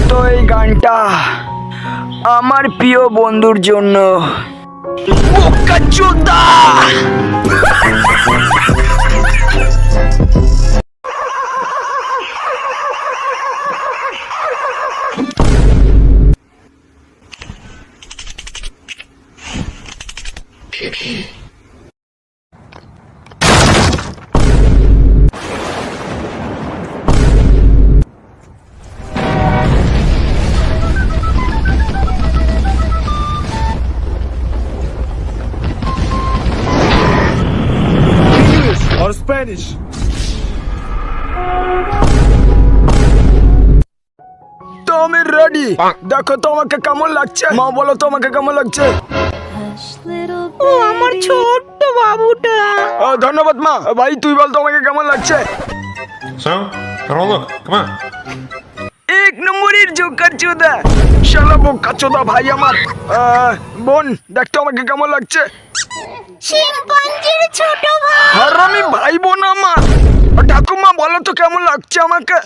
তো এই গানটা আমার প্রিয় বন্ধুর জন্য। বোকাচোদা! Or Spanish. তো আমি রেডি। দেখো তো আমাকে কেমন লাগছে। মা বলো তো আমাকে কেমন লাগছে। ও আমার ছোট্ট বাবুটা। ধন্যবাদ মা। ভাই তুই বল তো আমাকে কেমন লাগছে। So, have a look. Come on. এক নম্বরের জোকার চোদা, শালা বোকাচোদা ভাই আমার। বোন দেখ তো আমাকে কেমন লাগছে। শিম্পাঞ্জির ছোট ভাই। আর আমি ভাই বোন আমার। ঠাকুমা বলো তো কেমন লাগছে আমাকে।